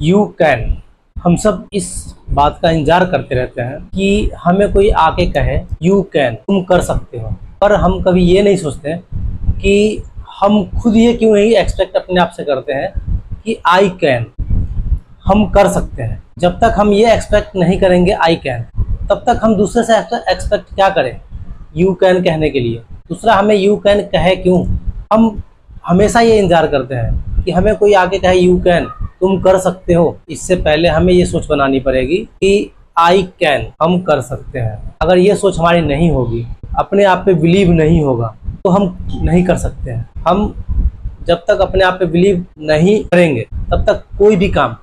You can. हम सब इस बात का इंतजार करते रहते हैं कि हमें कोई आके कहे यू कैन, तुम कर सकते हो। पर हम कभी ये नहीं सोचते कि हम खुद ये क्यों नहीं एक्सपेक्ट अपने आप से करते हैं कि आई कैन, हम कर सकते हैं। जब तक हम ये एक्सपेक्ट नहीं करेंगे आई कैन, तब तक हम दूसरे से एक्सपेक्ट क्या करें यू कैन कहने के लिए। दूसरा हमें यू कैन कहे क्यों। हम हमेशा ये इंतजार करते हैं कि हमें कोई आके कहे यू कैन, तुम कर सकते हो। इससे पहले हमें ये सोच बनानी पड़ेगी कि आई कैन, हम कर सकते हैं। अगर ये सोच हमारी नहीं होगी, अपने आप पे बिलीव नहीं होगा, तो हम नहीं कर सकते हैं। हम जब तक अपने आप पे बिलीव नहीं करेंगे तब तक कोई भी काम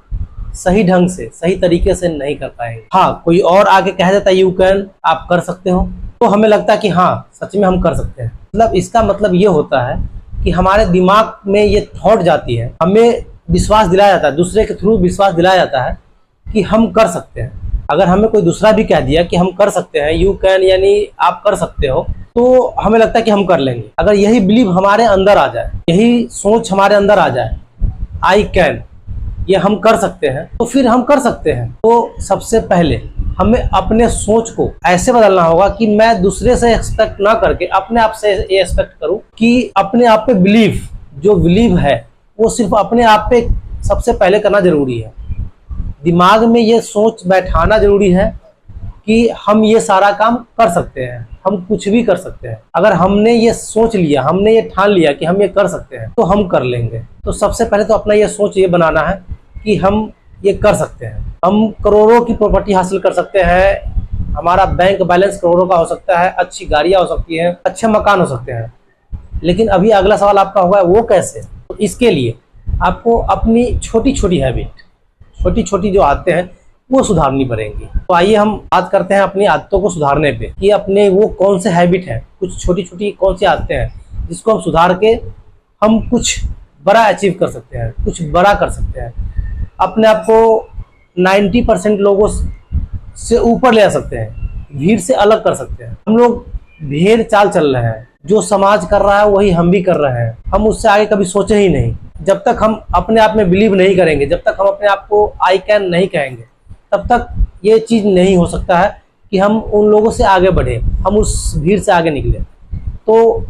सही ढंग से, सही तरीके से नहीं कर पाएंगे। हाँ, कोई और आके कह देता है यू कैन, आप कर सकते हो, तो हमें लगता है कि हाँ सच में हम कर सकते हैं। मतलब इसका मतलब ये होता है कि हमारे दिमाग में ये थॉट जाती है, हमें विश्वास दिलाया जाता है, दूसरे के थ्रू विश्वास दिलाया जाता है कि हम कर सकते हैं। अगर हमें कोई दूसरा भी कह दिया कि हम कर सकते हैं, यू कैन यानी आप कर सकते हो, तो हमें लगता है कि हम कर लेंगे। अगर यही बिलीव हमारे अंदर आ जाए, यही सोच हमारे अंदर आ जाए, आई कैन, ये हम कर सकते हैं, तो फिर हम कर सकते हैं। तो सबसे पहले हमें अपने सोच को ऐसे बदलना होगा कि मैं दूसरे से एक्सपेक्ट ना करके अपने आप से ये एक्सपेक्ट करूं कि अपने आप पे बिलीव, जो बिलीव है वो सिर्फ अपने आप पे सबसे पहले करना जरूरी है। दिमाग में ये सोच बैठाना जरूरी है कि हम ये सारा काम कर सकते हैं, हम कुछ भी कर सकते हैं। अगर हमने ये सोच लिया, हमने ये ठान लिया कि हम ये कर सकते हैं, तो हम कर लेंगे। तो सबसे पहले तो अपना ये सोच ये बनाना है कि हम ये कर सकते हैं। हम करोड़ों की प्रॉपर्टी हासिल कर सकते हैं, हमारा बैंक बैलेंस करोड़ों का हो सकता है, अच्छी गाड़ियां हो सकती हैं, अच्छे मकान हो सकते हैं। लेकिन अभी अगला सवाल आपका होगा वो कैसे। तो इसके लिए आपको अपनी छोटी छोटी हैबिट, छोटी छोटी जो आदतें हैं वो सुधारनी पड़ेंगी। तो आइए हम बात करते हैं अपनी आदतों को सुधारने पे कि अपने वो कौन से हैबिट है, कुछ छोटी छोटी कौन सी आदतें हैं जिसको हम सुधार के हम कुछ बड़ा अचीव कर सकते हैं, कुछ बड़ा कर सकते हैं, अपने आप को 90% लोगों से ऊपर ले आ सकते हैं, भीड़ से अलग कर सकते हैं। हम लोग भीड़ चाल चल रहे हैं, जो समाज कर रहा है वही हम भी कर रहे हैं, हम उससे आगे कभी सोचे ही नहीं। जब तक हम अपने आप में बिलीव नहीं करेंगे, जब तक हम अपने आप को आई कैन नहीं कहेंगे, तब तक ये चीज़ नहीं हो सकता है कि हम उन लोगों से आगे बढ़े, हम उस भीड़ से आगे निकले। तो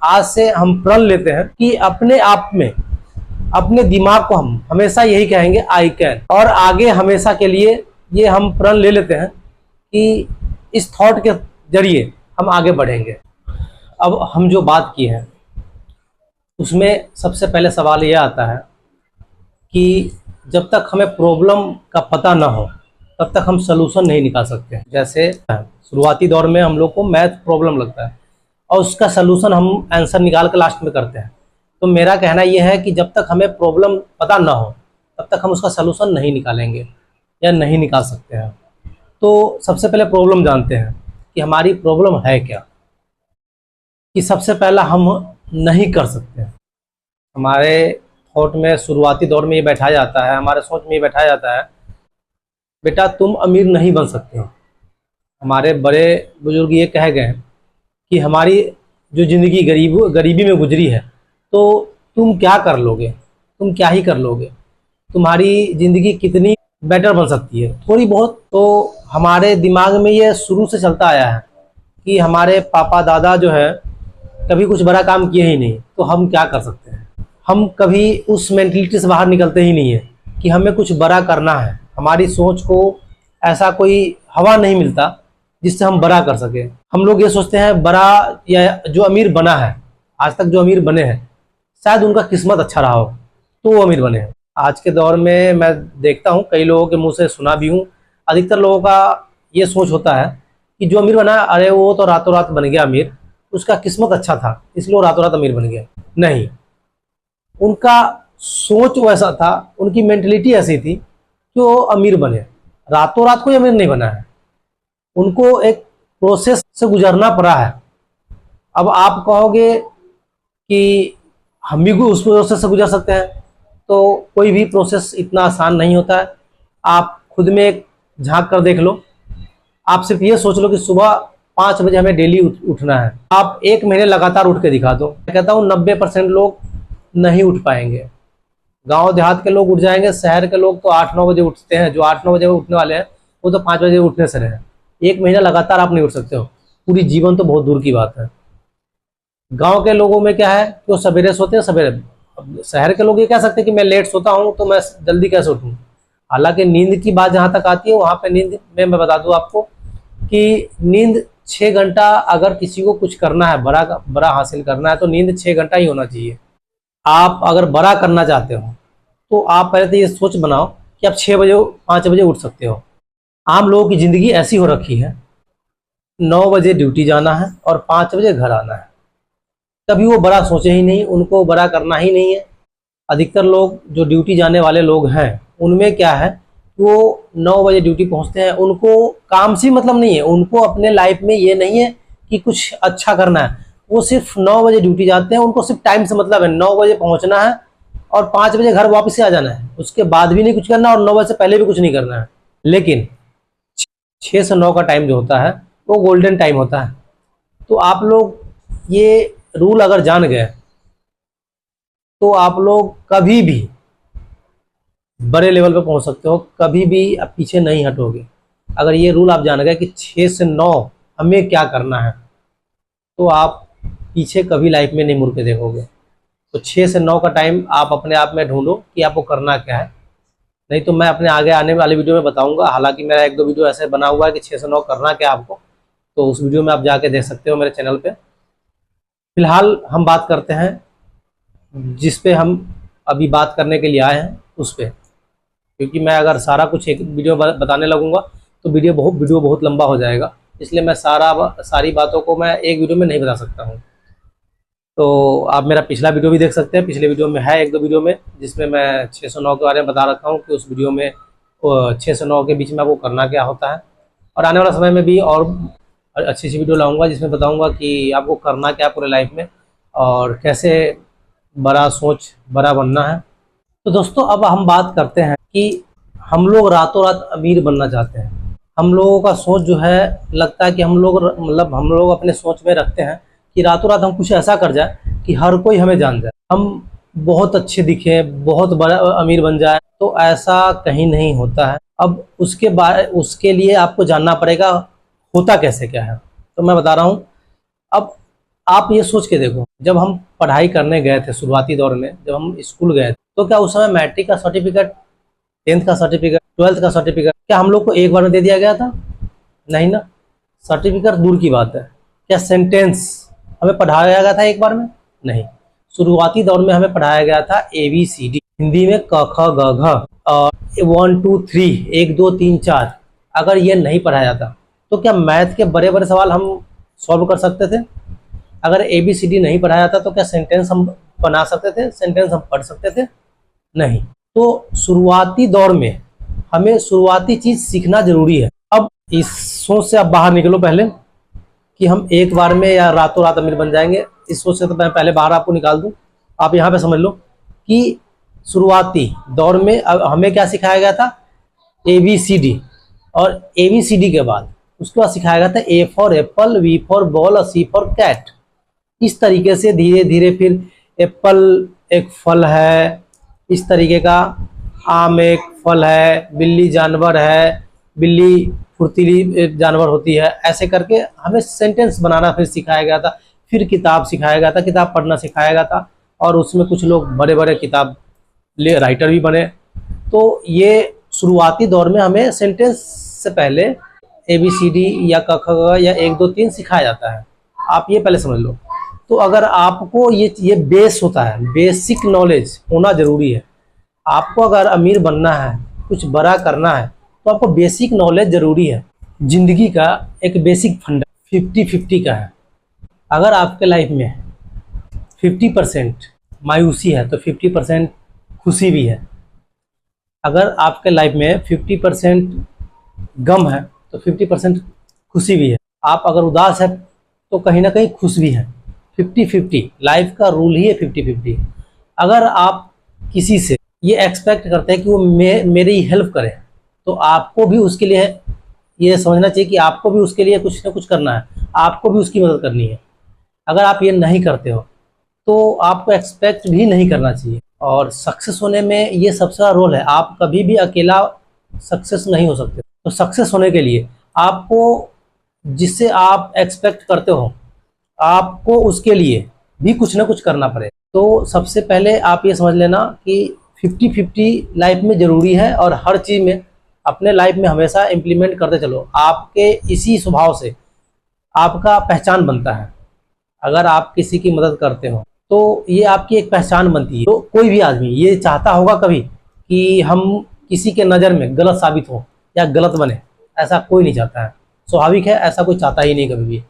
आज से हम प्रण लेते हैं कि अपने आप में, अपने दिमाग को हम हमेशा यही कहेंगे आई कैन, और आगे हमेशा के लिए ये हम प्रण ले लेते हैं कि इस थॉट के जरिए हम आगे बढ़ेंगे। अब हम जो बात की है उसमें सबसे पहले सवाल ये आता है कि जब तक हमें प्रॉब्लम का पता ना हो तब तक हम सलूशन नहीं निकाल सकते। जैसे शुरुआती दौर में हम लोग को मैथ प्रॉब्लम लगता है और उसका सलूशन हम आंसर निकाल के लास्ट में करते हैं। तो मेरा कहना यह है कि जब तक हमें प्रॉब्लम पता ना हो तब तक हम उसका सलूशन नहीं निकालेंगे या नहीं निकाल सकते हैं। तो सबसे पहले प्रॉब्लम जानते हैं कि हमारी प्रॉब्लम है क्या। कि सबसे पहला हम नहीं कर सकते हैं। हमारे थॉट में शुरुआती दौर में ये बैठाया जाता है, हमारे सोच में ये बैठाया जाता है, बेटा तुम अमीर नहीं बन सकते हो। हमारे बड़े बुजुर्ग ये कह गए हैं कि हमारी जो ज़िंदगी गरीबी में गुजरी है, तो तुम क्या कर लोगे, तुम क्या ही कर लोगे, तुम्हारी ज़िंदगी कितनी बेटर बन सकती है, थोड़ी बहुत। तो हमारे दिमाग में ये शुरू से चलता आया है कि हमारे पापा दादा जो है कभी कुछ बड़ा काम किए ही नहीं, तो हम क्या कर सकते हैं। हम कभी उस मेंटलिटी से बाहर निकलते ही नहीं है कि हमें कुछ बड़ा करना है। हमारी सोच को ऐसा कोई हवा नहीं मिलता जिससे हम बड़ा कर सके। हम लोग ये सोचते हैं बड़ा, या जो अमीर बना है आज तक, जो अमीर बने हैं शायद उनका किस्मत अच्छा रहा हो तो वो अमीर बने हैं। आज के दौर में मैं देखता हूँ, कई लोगों के मुंह से सुना भी हूँ, अधिकतर लोगों का ये सोच होता है कि जो अमीर बना, अरे वो तो रातों रात बन गया अमीर, उसका किस्मत अच्छा था इसलिए वो रातों रात अमीर बन गया। नहीं, उनका सोच वैसा था, उनकी मेंटलिटी ऐसी थी कि वो अमीर बने। रातों रात कोई अमीर नहीं बना है, उनको एक प्रोसेस से गुजरना पड़ा है। अब आप कहोगे कि हम भी उस प्रोसेस से गुजर सकते हैं, तो कोई भी प्रोसेस इतना आसान नहीं होता है। आप खुद में एक झांक कर देख लो। आप सिर्फ ये सोच लो कि सुबह 5 बजे हमें डेली उठना है। आप 1 महीने लगातार उठ के दिखा दो। मैं कहता हूँ 90% लोग नहीं उठ पाएंगे, गांव देहात के लोग उठ जाएंगे, शहर के लोग तो 8-9 बजे उठते हैं। जो 8-9 बजे उठने वाले हैं वो तो 5 बजे उठने से रहे। एक महीना लगातार आप नहीं उठ सकते हो, पूरी जीवन तो बहुत दूर की बात है। गांव के लोगों में क्या है कि वो सवेरे सोते हैं सवेरे। अब शहर के लोग ये कह सकते हैं कि मैं लेट सोता हूँ तो मैं जल्दी कैसे उठूँ। हालांकि नींद की बात जहाँ तक आती है वहाँ पे नींद में मैं बता दूँ आपको कि नींद 6 घंटा, अगर किसी को कुछ करना है, बड़ा हासिल करना है तो नींद 6 घंटा ही होना चाहिए। आप अगर बड़ा करना चाहते हो तो आप पहले तो ये सोच बनाओ कि आप 6 बजे 5 बजे उठ सकते हो। आम लोगों की ज़िंदगी ऐसी हो रखी है, 9 बजे ड्यूटी जाना है और 5 बजे घर आना है। कभी वो बड़ा सोचे ही नहीं, उनको बड़ा करना ही नहीं है। अधिकतर लोग जो ड्यूटी जाने वाले लोग हैं उनमें क्या है, वो 9 बजे ड्यूटी पहुंचते हैं, उनको काम से मतलब नहीं है, उनको अपने लाइफ में ये नहीं है कि कुछ अच्छा करना है। वो सिर्फ 9 बजे ड्यूटी जाते हैं, उनको सिर्फ टाइम से मतलब है। 9 बजे पहुंचना है और 5 बजे घर वापस से आ जाना है, उसके बाद भी नहीं कुछ करना और 9 बजे से पहले भी कुछ नहीं करना है। लेकिन 6 से 9 का टाइम जो होता है वो गोल्डन टाइम होता है। तो आप लोग ये रूल अगर जान गए तो आप लोग कभी भी बड़े लेवल पे पहुंच सकते हो, कभी भी आप पीछे नहीं हटोगे। अगर ये रूल आप जान गए कि 6 से 9 हमें क्या करना है तो आप पीछे कभी लाइफ में नहीं मुड़ के देखोगे। तो 6 से 9 का टाइम आप अपने आप में ढूंढो कि आपको करना क्या है। नहीं तो मैं अपने आगे आने वाले वीडियो में बताऊंगा। हालांकि मेरा 1-2 वीडियो ऐसे बना हुआ है कि 6 से 9 करना क्या आपको, तो उस वीडियो में आप जाके देख सकते हो मेरे चैनल पे। फिलहाल हम बात करते हैं जिस पे हम अभी बात करने के लिए आए हैं उस पे, क्योंकि मैं अगर सारा कुछ एक वीडियो बताने लगूंगा तो वीडियो बहुत लंबा हो जाएगा। इसलिए मैं सारी बातों को मैं एक वीडियो में नहीं बता सकता हूँ। तो आप मेरा पिछला वीडियो भी देख सकते हैं। पिछले वीडियो में है 1-2 वीडियो में जिसमें मैं 6 से 9 के बारे में बता रखा हूँ कि उस वीडियो में 6 से 9 के बीच में आपको करना क्या होता है। और आने वाला समय में भी और अच्छी वीडियो लाऊंगा जिसमें बताऊंगा कि आपको करना क्या पूरे लाइफ में और कैसे बड़ा सोच बड़ा बनना है। तो दोस्तों अब हम बात करते हैं कि हम लोग रातों रात अमीर बनना चाहते हैं। हम लोगों का सोच जो है, लगता है कि हम लोग अपने सोच में रखते हैं कि रातों रात हम कुछ ऐसा कर जाए कि हर कोई हमें जान जाए, हम बहुत अच्छे दिखे, बहुत बड़ा अमीर बन जाए। तो ऐसा कहीं नहीं होता है। अब उसके लिए आपको जानना पड़ेगा होता कैसे क्या है। तो मैं बता रहा हूँ। अब आप ये सोच के देखो, जब हम पढ़ाई करने गए थे शुरुआती दौर में, जब हम स्कूल गए तो क्या उस समय मैट्रिक का सर्टिफिकेट, 10th का सर्टिफिकेट, 12th का सर्टिफिकेट क्या हम लोग को एक बार में दे दिया गया था? नहीं ना। सर्टिफिकेट दूर की बात है, क्या सेंटेंस हमें पढ़ाया गया था एक बार में? नहीं। शुरुआती दौर में हमें पढ़ाया गया था ABCD, हिंदी में क ख ग घ और 1 2 3 1 2 3 4। अगर ये नहीं पढ़ाया था तो क्या मैथ के बड़े बड़े सवाल हम सॉल्व कर सकते थे? अगर ABCD नहीं पढ़ाया था तो क्या सेंटेंस हम बना सकते थे, सेंटेंस हम पढ़ सकते थे? नहीं। तो शुरुआती दौर में हमें शुरुआती चीज सीखना जरूरी है। अब इस सोच से आप बाहर निकलो पहले कि हम एक बार में या रातों रात अमीर बन जाएंगे। इस सोच से तो मैं पहले बाहर आपको निकाल दूं। आप यहाँ पे समझ लो कि शुरुआती दौर में हमें क्या सिखाया गया था? ABCD, और ABCD के बाद उसके बाद सिखाया गया था A for Apple, B for ball और C फॉर कैट। इस तरीके से धीरे धीरे फिर एप्पल एक फल है, इस तरीके का आम एक फल है, बिल्ली जानवर है, बिल्ली फुर्तीली जानवर होती है, ऐसे करके हमें सेंटेंस बनाना फिर सिखाया गया था। फिर किताब सिखाया गया था, किताब पढ़ना सिखाया गया था और उसमें कुछ लोग बड़े बड़े किताब राइटर भी बने। तो ये शुरुआती दौर में हमें सेंटेंस से पहले ABCD या क ख ग या 1 2 3 सिखाया जाता है। आप ये पहले समझ लो। तो अगर आपको ये बेस होता है, बेसिक नॉलेज होना जरूरी है। आपको अगर अमीर बनना है, कुछ बड़ा करना है तो आपको बेसिक नॉलेज जरूरी है। जिंदगी का एक बेसिक फंडा 50-50 का है। अगर आपके लाइफ में 50% मायूसी है तो 50% खुशी भी है। अगर आपके लाइफ में 50% गम है तो 50% खुशी भी है। आप अगर उदास है तो कहीं ना कहीं खुश भी है। 50-50 लाइफ का रूल ही है, 50-50। अगर आप किसी से ये एक्सपेक्ट करते हैं कि वो मेरी हेल्प करे तो आपको भी उसके लिए ये समझना चाहिए कि आपको भी उसके लिए कुछ ना कुछ करना है, आपको भी उसकी मदद करनी है। अगर आप ये नहीं करते हो तो आपको एक्सपेक्ट भी नहीं करना चाहिए। और सक्सेस होने में ये सबसे बड़ा रोल है। आप कभी भी अकेला सक्सेस नहीं हो सकते। तो सक्सेस होने के लिए आपको जिससे आप एक्सपेक्ट करते हो, आपको उसके लिए भी कुछ ना कुछ करना पड़ेगा। तो सबसे पहले आप ये समझ लेना कि 50-50 लाइफ में ज़रूरी है, और हर चीज़ में अपने लाइफ में हमेशा इम्प्लीमेंट करते चलो। आपके इसी स्वभाव से आपका पहचान बनता है। अगर आप किसी की मदद करते हो तो ये आपकी एक पहचान बनती है। तो कोई भी आदमी ये चाहता होगा कभी कि हम किसी के नज़र में गलत साबित हो या गलत बने, ऐसा कोई नहीं चाहता है। स्वाभाविक है, ऐसा कोई चाहता ही नहीं कभी भी।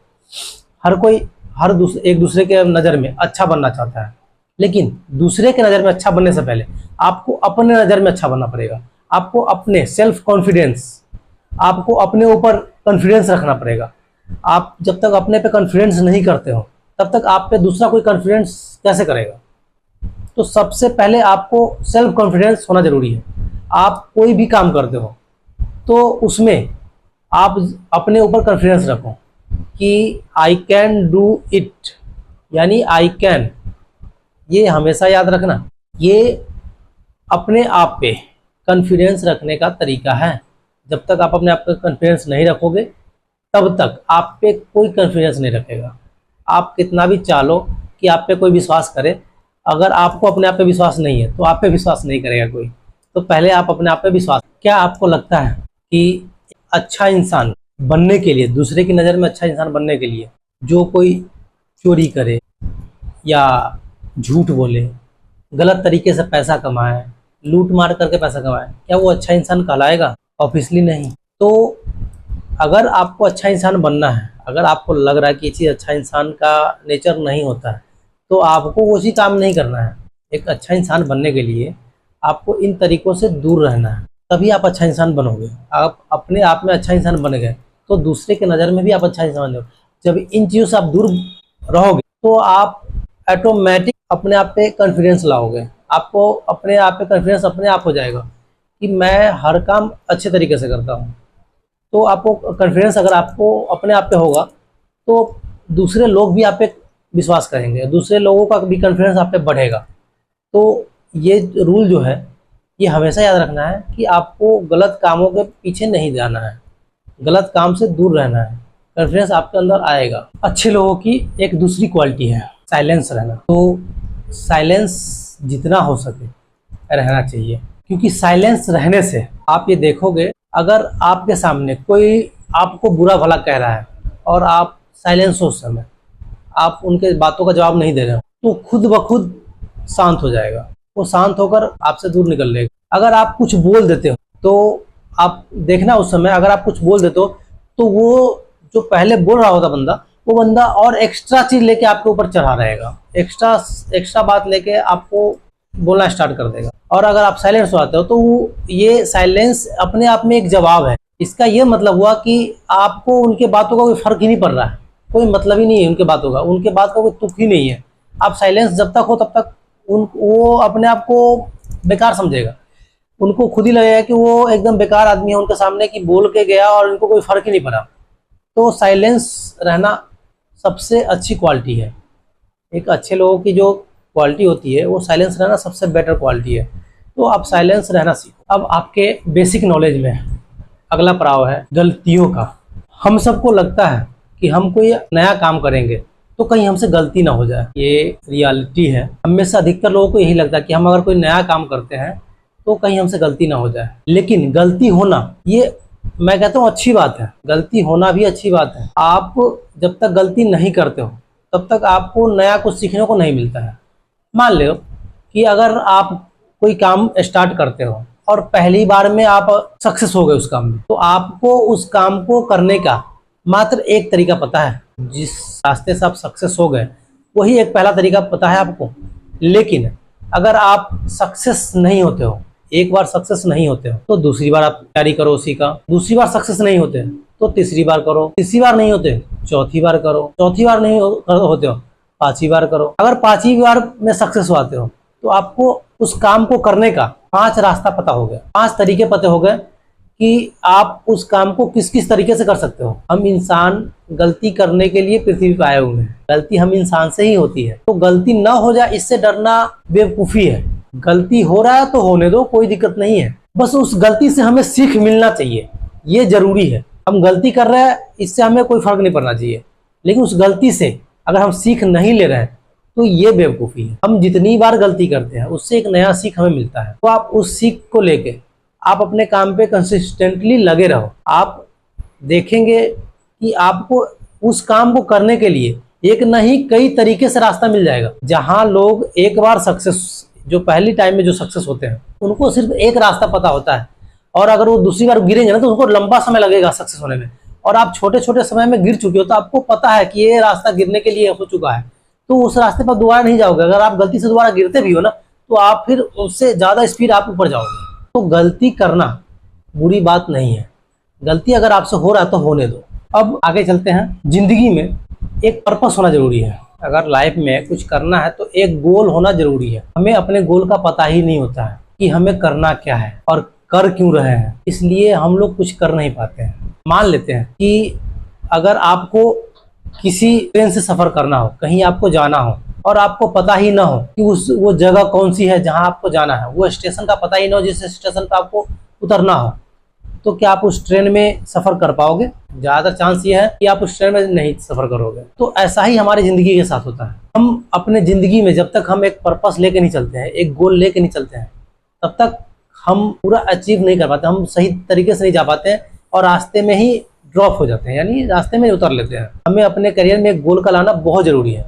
हर कोई एक दूसरे के नज़र में अच्छा बनना चाहता है, लेकिन दूसरे के नज़र में अच्छा बनने से पहले आपको अपने नज़र में अच्छा बनना पड़ेगा। आपको अपने सेल्फ कॉन्फिडेंस, आपको अपने ऊपर कॉन्फिडेंस रखना पड़ेगा। आप जब तक अपने पे कॉन्फिडेंस नहीं करते हो तब तक आप पे दूसरा कोई कॉन्फिडेंस कैसे करेगा। तो सबसे पहले आपको सेल्फ कॉन्फिडेंस होना जरूरी है। आप कोई भी काम करते हो तो उसमें आप अपने ऊपर कॉन्फिडेंस रखो कि आई कैन डू इट, यानी आई कैन। ये हमेशा याद रखना, ये अपने आप पे कॉन्फिडेंस रखने का तरीका है। जब तक आप अपने आप पे कॉन्फिडेंस नहीं रखोगे तब तक आप पे कोई कॉन्फिडेंस नहीं रखेगा। आप कितना भी चालो कि आप पे कोई विश्वास करे, अगर आपको अपने आप पे विश्वास नहीं है तो आप पे विश्वास नहीं करेगा कोई। तो पहले आप अपने आप पे विश्वास। क्या आपको लगता है कि अच्छा इंसान बनने के लिए, दूसरे की नज़र में अच्छा इंसान बनने के लिए, जो कोई चोरी करे या झूठ बोले, गलत तरीके से पैसा कमाए, लूट मार करके पैसा कमाए, क्या वो अच्छा इंसान कहलाएगा? ऑब्वियसली नहीं। तो अगर आपको अच्छा इंसान बनना है, अगर आपको लग रहा है कि ये चीज़ अच्छा इंसान का नेचर नहीं होता है, तो आपको उसी काम नहीं करना है। एक अच्छा इंसान बनने के लिए आपको इन तरीकों से दूर रहना है, तभी आप अच्छा इंसान बनोगे। आप अपने आप में अच्छा इंसान बन गए तो दूसरे के नज़र में भी आप अच्छा इंसान बनोगे। जब इन चीज़ों से आप दूर रहोगे तो आप ऑटोमेटिक अपने आप पे कॉन्फिडेंस लाओगे। आपको अपने आप पे कॉन्फिडेंस अपने आप हो जाएगा कि मैं हर काम अच्छे तरीके से करता हूँ। तो आपको कॉन्फिडेंस अगर आपको अपने आप पे होगा तो दूसरे लोग भी आप पे विश्वास करेंगे, दूसरे लोगों का भी कॉन्फिडेंस आप पे बढ़ेगा। तो ये रूल जो है ये हमेशा याद रखना है कि आपको गलत कामों के पीछे नहीं जाना है, गलत काम से दूर रहना है। कॉन्फिडेंस आपके अंदर आएगा। अच्छे लोगों की एक दूसरी क्वालिटी है साइलेंस रहना। तो साइलेंस जितना हो सके रहना चाहिए, क्योंकि साइलेंस रहने से आप ये देखोगे, अगर आपके सामने कोई आपको बुरा भला कह रहा है और आप साइलेंस हो, उस समय आप उनके बातों का जवाब नहीं दे रहे हो, तो खुद ब खुद शांत हो जाएगा। वो शांत होकर आपसे दूर निकल लेगा। अगर आप कुछ बोल देते हो तो आप देखना, उस समय अगर आप कुछ बोल देते हो तो वो जो पहले बोल रहा होता बंदा, वो बंदा और एक्स्ट्रा चीज लेके आपके ऊपर चढ़ा रहेगा, एक्स्ट्रा बात लेके आपको बोलना स्टार्ट कर देगा। और अगर आप साइलेंस हो जाते हो तो ये साइलेंस अपने आप में एक जवाब है। इसका ये मतलब हुआ कि आपको उनके बातों का कोई फर्क ही नहीं पड़ रहा है, कोई मतलब ही नहीं है उनके बातों का, उनके बात का कोई तुक ही नहीं है। आप साइलेंस जब तक हो तब तक वो अपने आप को बेकार समझेगा। उनको खुद ही लगेगा कि वो एकदम बेकार आदमी है उनके सामने, कि बोल के गया और उनको कोई फर्क ही नहीं पड़ा। तो साइलेंस रहना सबसे अच्छी क्वालिटी है। एक अच्छे लोगों की जो क्वालिटी होती है वो साइलेंस रहना सबसे बेटर क्वालिटी है। तो आप साइलेंस रहना सीखो। अब आपके बेसिक नॉलेज में अगला पड़ाव है गलतियों का। हम सबको लगता है कि हम कोई नया काम करेंगे तो कहीं हमसे गलती ना हो जाए। ये रियलिटी है। हमेशा अधिकतर लोगों को यही लगता है कि हम अगर कोई नया काम करते हैं तो कहीं हमसे गलती ना हो जाए। लेकिन गलती होना, ये मैं कहता हूँ अच्छी बात है। गलती होना भी अच्छी बात है। आप जब तक गलती नहीं करते हो तब तक आपको नया कुछ सीखने को नहीं मिलता है। मान लो कि अगर आप कोई काम स्टार्ट करते हो और पहली बार में आप सक्सेस हो गए उस काम में, तो आपको उस काम को करने का मात्र एक तरीका पता है। जिस रास्ते से आप सक्सेस हो गए वही एक पहला तरीका पता है आपको। लेकिन अगर आप सक्सेस नहीं होते हो, एक बार सक्सेस नहीं होते हो, तो दूसरी बार आप तैयारी करो उसी का। दूसरी बार सक्सेस नहीं होते तो तीसरी बार करो। तीसरी बार नहीं होते चौथी बार करो। चौथी बार नहीं होते हो पांचवी बार करो। अगर पांचवी बार में सक्सेस होते हो तो आपको उस काम को करने का 5 रास्ता पता हो गया, 5 तरीके पता हो गए कि आप उस काम को किस किस तरीके से कर सकते हो। हम इंसान गलती करने के लिए पृथ्वी पर आए हुए हैं। गलती हम इंसान से ही होती है। तो गलती ना हो जाए इससे डरना बेवकूफ़ी है। गलती हो रहा है तो होने दो, कोई दिक्कत नहीं है, बस उस गलती से हमें सीख मिलना चाहिए, ये जरूरी है। हम गलती कर रहे हैं, इससे हमें कोई फर्क नहीं पड़ना चाहिए, लेकिन उस गलती से अगर हम सीख नहीं ले रहे हैं तो ये बेवकूफ़ी है। हम जितनी बार गलती करते हैं उससे एक नया सीख हमें मिलता है, तो आप उस सीख को लेके आप अपने काम पे कंसिस्टेंटली लगे रहो। आप देखेंगे कि आपको उस काम को करने के लिए एक नहीं कई तरीके से रास्ता मिल जाएगा। जहां लोग एक बार सक्सेस, जो पहली टाइम में जो सक्सेस होते हैं उनको सिर्फ एक रास्ता पता होता है, और अगर वो दूसरी बार गिरेंगे ना तो उनको लंबा समय लगेगा सक्सेस होने में। और आप छोटे छोटे समय में गिर चुके हो तो आपको पता है कि ये रास्ता गिरने के लिए हो चुका है, तो उस रास्ते पर दोबारा नहीं जाओगे। अगर आप गलती से दोबारा गिरते भी हो ना तो आप फिर उससे ज्यादा स्पीड आप ऊपर जाओगे। तो गलती करना बुरी बात नहीं है, गलती अगर आपसे हो रहा है तो होने दो। अब आगे चलते हैं। जिंदगी में एक पर्पस होना जरूरी है। अगर लाइफ में कुछ करना है तो एक गोल होना जरूरी है। हमें अपने गोल का पता ही नहीं होता है कि हमें करना क्या है और कर क्यों रहे हैं, इसलिए हम लोग कुछ कर नहीं पाते हैं। मान लेते हैं कि अगर आपको किसी ट्रेन से सफर करना हो, कहीं आपको जाना हो और आपको पता ही ना हो कि वो जगह कौन सी है जहां आपको जाना है, वो स्टेशन का पता ही ना हो जिस स्टेशन पर आपको उतरना हो, तो क्या आप उस ट्रेन में सफर कर पाओगे? ज्यादा चांस ये है कि आप उस ट्रेन में नहीं सफर करोगे। तो ऐसा ही हमारी जिंदगी के साथ होता है। हम अपने जिंदगी में जब तक हम एक पर्पस लेके नहीं चलते हैं, एक गोल लेके नहीं चलते हैं, तब तक हम पूरा अचीव नहीं कर पाते, हम सही तरीके से नहीं जा पाते हैं और रास्ते में ही ड्रॉप हो जाते हैं, यानी रास्ते में उतर लेते हैं। हमें अपने करियर में एक गोल का लाना बहुत जरूरी है।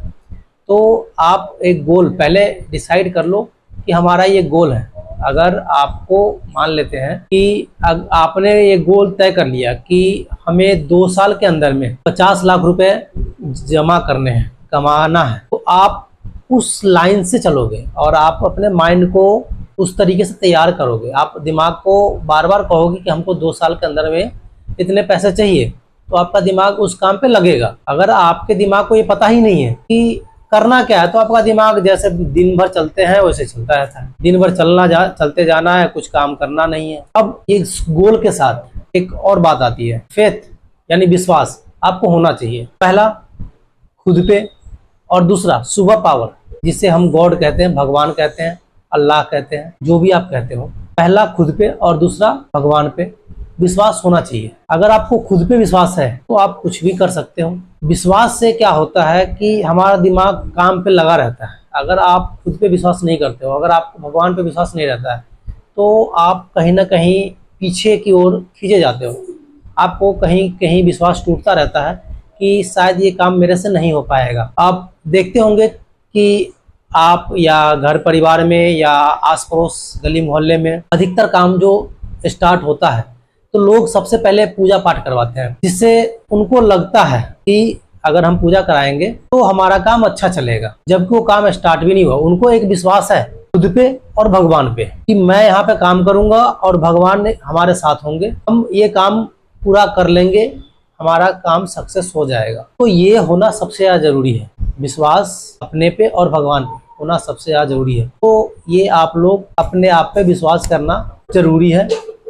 तो आप एक गोल पहले डिसाइड कर लो कि हमारा ये गोल है। अगर आपको मान लेते हैं कि आपने ये गोल तय कर लिया कि हमें 2 साल के अंदर में 50 लाख रुपए जमा करने हैं, कमाना है, तो आप उस लाइन से चलोगे और आप अपने माइंड को उस तरीके से तैयार करोगे। आप दिमाग को बार बार कहोगे कि हमको 2 साल के अंदर में इतने पैसे चाहिए, तो आपका दिमाग उस काम पे लगेगा। अगर आपके दिमाग को ये पता ही नहीं है कि करना क्या है, तो आपका दिमाग जैसे दिन भर चलते हैं वैसे चलता रहता है। दिन भर चलते जाना है, कुछ काम करना नहीं है। अब इस गोल के साथ एक और बात आती है, फेथ यानी विश्वास आपको होना चाहिए। पहला खुद पे और दूसरा सुपर पावर, जिसे हम गॉड कहते हैं, भगवान कहते हैं, अल्लाह कहते हैं, जो भी आप कहते हो। पहला खुद पे और दूसरा भगवान पे विश्वास होना चाहिए। अगर आपको खुद पे विश्वास है तो आप कुछ भी कर सकते हो। विश्वास से क्या होता है कि हमारा दिमाग काम पे लगा रहता है। अगर आप खुद पे विश्वास नहीं करते हो, अगर आपको भगवान पे विश्वास नहीं रहता है, तो आप कहीं ना कहीं पीछे की ओर खींचे जाते हो। आपको कहीं कहीं विश्वास टूटता रहता है कि शायद ये काम मेरे से नहीं हो पाएगा। आप देखते होंगे कि आप या घर परिवार में या आस पड़ोस गली मोहल्ले में अधिकतर काम जो स्टार्ट होता है तो लोग सबसे पहले पूजा पाठ करवाते हैं, जिससे उनको लगता है कि अगर हम पूजा कराएंगे तो हमारा काम अच्छा चलेगा, जबकि वो काम स्टार्ट भी नहीं हुआ। उनको एक विश्वास है खुद पे और भगवान पे कि मैं यहाँ पे काम करूंगा और भगवान हमारे साथ होंगे, हम ये काम पूरा कर लेंगे, हमारा काम सक्सेस हो जाएगा। तो ये होना सबसे ज्यादा जरूरी है, विश्वास अपने पे और भगवान पे होना सबसे ज्यादा जरूरी है। तो ये आप लोग अपने आप पे विश्वास करना जरूरी है।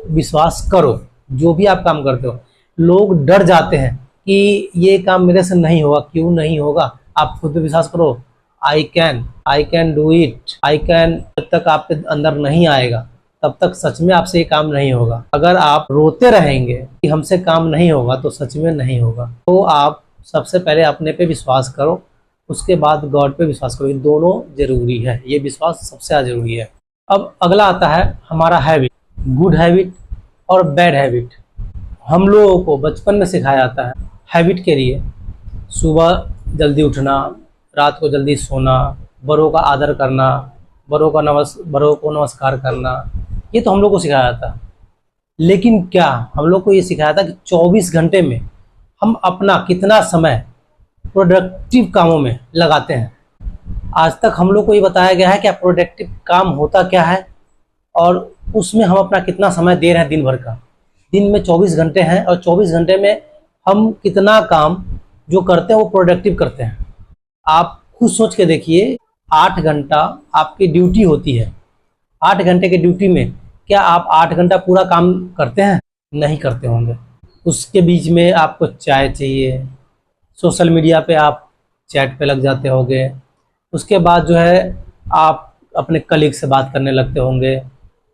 विश्वास करो जो भी आप काम करते हो। लोग डर जाते हैं कि ये काम मेरे से नहीं होगा, क्यों नहीं होगा? आप खुद पे विश्वास करो, I can do it, I can. जब तक आपके अंदर नहीं आएगा तब तक सच में आपसे ये काम नहीं होगा। अगर आप रोते रहेंगे कि हमसे काम नहीं होगा तो सच में नहीं होगा। तो आप सबसे पहले अपने पे विश्वास करो, उसके बाद गॉड पे विश्वास करो। ये दोनों जरूरी है, ये विश्वास सबसे ज़्यादा जरूरी है। अब अगला आता है हमारा हैबिट, गुड हैबिट और बैड हैबिट। हम लोगों को बचपन में सिखाया जाता है हैबिट के लिए सुबह जल्दी उठना, रात को जल्दी सोना, बड़ों का आदर करना, बड़ों को नमस्कार करना, ये तो हम लोग को सिखाया जाता है। लेकिन क्या हम लोग को ये सिखाया था कि 24 घंटे में हम अपना कितना समय प्रोडक्टिव कामों में लगाते हैं? आज तक हम लोग को ये बताया गया है कि प्रोडक्टिव काम होता क्या है और उसमें हम अपना कितना समय दे रहे हैं दिन भर का। दिन में 24 घंटे हैं और 24 घंटे में हम कितना काम जो करते हैं वो प्रोडक्टिव करते हैं। आप खुद सोच के देखिए, 8 घंटा आपकी ड्यूटी होती है। 8 घंटे की ड्यूटी में क्या आप 8 घंटा पूरा काम करते हैं? नहीं करते होंगे। उसके बीच में आपको चाय चाहिए, सोशल मीडिया पे आप चैट पे लग जाते होंगे, उसके बाद जो है आप अपने कलीग से बात करने लगते होंगे।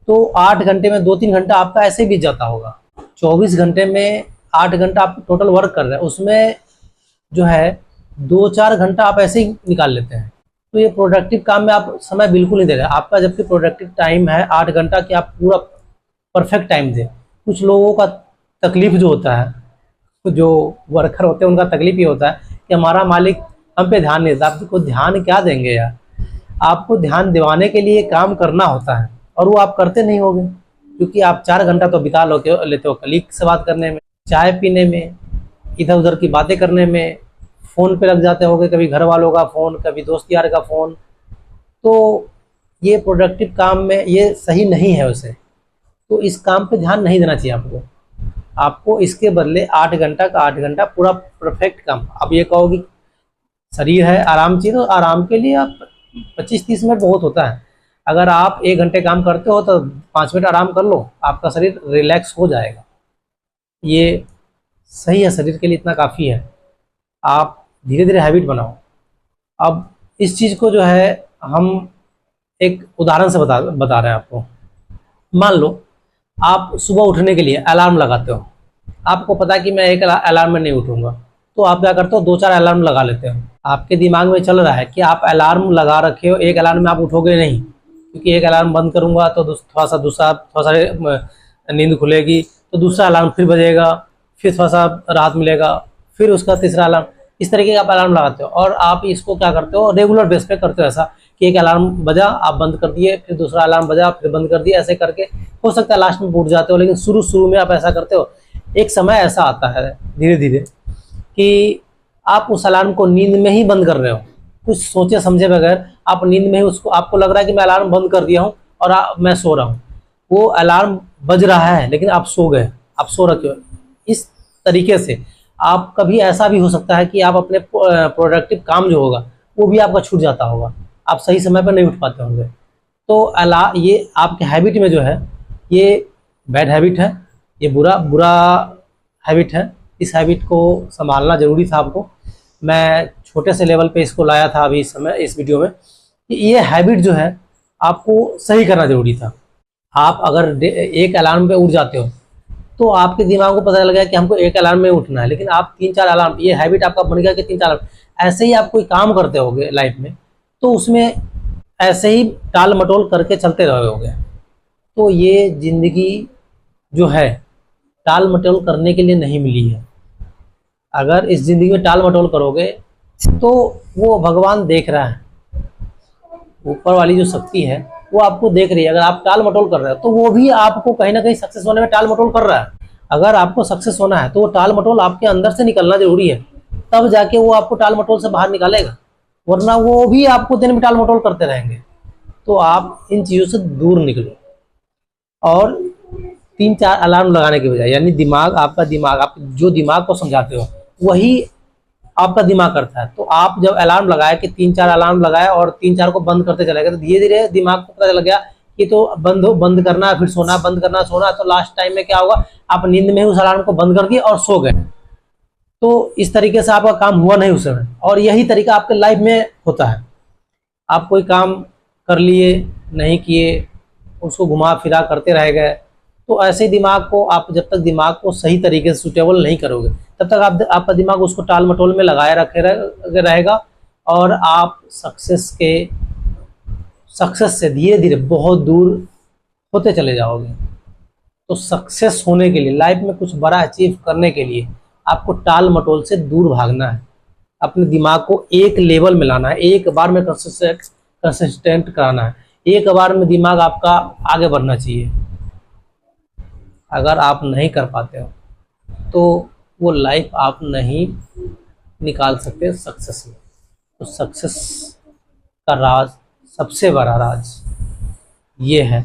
तो 8 घंटे में 2-3 घंटा आपका ऐसे ही बीत जाता होगा। 24 घंटे में 8 घंटा आप टोटल वर्क कर रहे हैं, उसमें जो है 2-4 घंटा आप ऐसे ही निकाल लेते हैं। तो ये प्रोडक्टिव काम में आप समय बिल्कुल नहीं दे रहे आपका, जबकि प्रोडक्टिव टाइम है 8 घंटा कि आप पूरा परफेक्ट टाइम दें। कुछ लोगों का तकलीफ जो होता है, जो वर्कर होते हैं उनका तकलीफ ये होता है कि हमारा मालिक हम पे ध्यान नहीं देता। आपको ध्यान क्या देंगे यार, आपको ध्यान दिवाने के लिए काम करना होता है और वो आप करते नहीं होगे, क्योंकि आप 4 घंटा तो बिता लेते हो कलीग से बात करने में, चाय पीने में, इधर उधर की बातें करने में, फ़ोन पे लग जाते होगे, कभी घर वालों का फ़ोन, कभी दोस्त यार का फ़ोन। तो ये प्रोडक्टिव काम में ये सही नहीं है वैसे। तो इस काम पे ध्यान नहीं देना चाहिए आपको। आपको इसके बदले 8 घंटा का 8 घंटा पूरा परफेक्ट काम। अब ये कहो कि शरीर है आराम चाहिए, तो आराम के लिए आप 25-30 मिनट बहुत होता है। अगर आप 1 घंटे काम करते हो तो 5 मिनट आराम कर लो, आपका शरीर रिलैक्स हो जाएगा। ये सही है, शरीर के लिए इतना काफ़ी है। आप धीरे धीरे हैबिट बनाओ। अब इस चीज़ को जो है हम एक उदाहरण से बता रहे हैं आपको। मान लो आप सुबह उठने के लिए अलार्म लगाते हो, आपको पता है कि मैं एक अलार्म में नहीं उठूंगा, तो आप क्या करते हो 2-4 अलार्म लगा लेते हो। आपके दिमाग में चल रहा है कि आप अलार्म लगा रखे हो, एक अलार्म में आप उठोगे नहीं, क्योंकि एक अलार्म बंद करूंगा तो थोड़ा सा नींद खुलेगी, तो दूसरा अलार्म फिर बजेगा, फिर थोड़ा सा राहत मिलेगा, फिर उसका तीसरा अलार्म। इस तरीके का आप अलार्म लगाते हो और आप इसको क्या करते हो रेगुलर बेस पे करते हो, ऐसा कि एक अलार्म बजा आप बंद कर दिए, फिर दूसरा अलार्म बजा फिर बंद कर दिए, ऐसे करके हो सकता है लास्ट में उठ जाते हो, लेकिन शुरू में आप ऐसा करते हो। एक समय ऐसा आता है धीरे धीरे कि आप उस अलार्म को नींद में ही बंद कर रहे हो, कुछ सोचे समझे बगैर आप नींद में ही उसको, आपको लग रहा है कि मैं अलार्म बंद कर दिया हूँ और मैं सो रहा हूँ। वो अलार्म बज रहा है लेकिन आप सो गए, आप सो रखे हो। इस तरीके से आप कभी ऐसा भी हो सकता है कि आप अपने प्रोडक्टिव काम जो होगा वो भी आपका छूट जाता होगा, आप सही समय पर नहीं उठ पाते होंगे। तो ये आपके हैबिट में जो है ये बैड हैबिट है, ये बुरा हैबिट है। इस हैबिट को संभालना ज़रूरी था आपको। मैं छोटे से लेवल पे इसको लाया था अभी इस समय इस वीडियो में कि ये हैबिट जो है आपको सही करना ज़रूरी था। आप अगर एक अलार्म पे उठ जाते हो तो आपके दिमाग को पता लग गया कि हमको एक अलार्म में उठना है, लेकिन आप 3-4 अलार्म, ये हैबिट आपका बन गया कि 3-4 अलार्म। ऐसे ही आप कोई काम करते होगे लाइफ में तो उसमें ऐसे ही टाल मटोल करके चलते रहोगे। तो ये ज़िंदगी जो है टाल मटोल करने के लिए नहीं मिली है। अगर इस ज़िंदगी में टाल मटोल करोगे तो वो भगवान देख रहा है, ऊपर वाली जो शक्ति है वो आपको देख रही है। अगर आप टाल मटोल कर रहे हो तो वो भी आपको कहीं ना कहीं सक्सेस होने में टाल मटोल कर रहा है। अगर आपको सक्सेस होना है तो वो टाल मटोल आपके अंदर से निकलना जरूरी है, तब जाके वो आपको टाल मटोल से बाहर निकालेगा, वरना वो भी आपको दिन में टाल मटोल करते रहेंगे। तो आप इन चीज़ों से दूर निकलो और 3-4 अलार्म लगाने के बजाय, यानी आपका दिमाग आप जो दिमाग को समझाते हो वही आपका दिमाग करता है। तो आप जब अलार्म लगाए कि 3-4 अलार्म लगाए और 3-4 को बंद करते चले गए, तो धीरे धीरे दिमाग को पता लग गया कि तो बंद करना फिर सोना, बंद करना सोना। तो लास्ट टाइम में क्या होगा, आप नींद में ही उस अलार्म को बंद कर दिए और सो गए। तो इस तरीके से आपका काम हुआ नहीं उस समय, और यही तरीका आपके लाइफ में होता है। आप कोई काम कर लिए नहीं किए, उसको घुमा फिरा करते रह गए, तो ऐसे दिमाग को आप जब तक दिमाग को सही तरीके से सूटेबल नहीं करोगे तब तक आपका दिमाग उसको टाल मटोल में लगाए रखे रहेगा और आप सक्सेस से धीरे धीरे बहुत दूर होते चले जाओगे। तो सक्सेस होने के लिए, लाइफ में कुछ बड़ा अचीव करने के लिए आपको टाल मटोल से दूर भागना है, अपने दिमाग को एक लेवल में लाना है, एक बार में कंसिस्टेंट कराना है, एक बार में दिमाग आपका आगे बढ़ना चाहिए। अगर आप नहीं कर पाते हो तो वो लाइफ आप नहीं निकाल सकते सक्सेस में। तो सक्सेस का राज, सबसे बड़ा राज ये है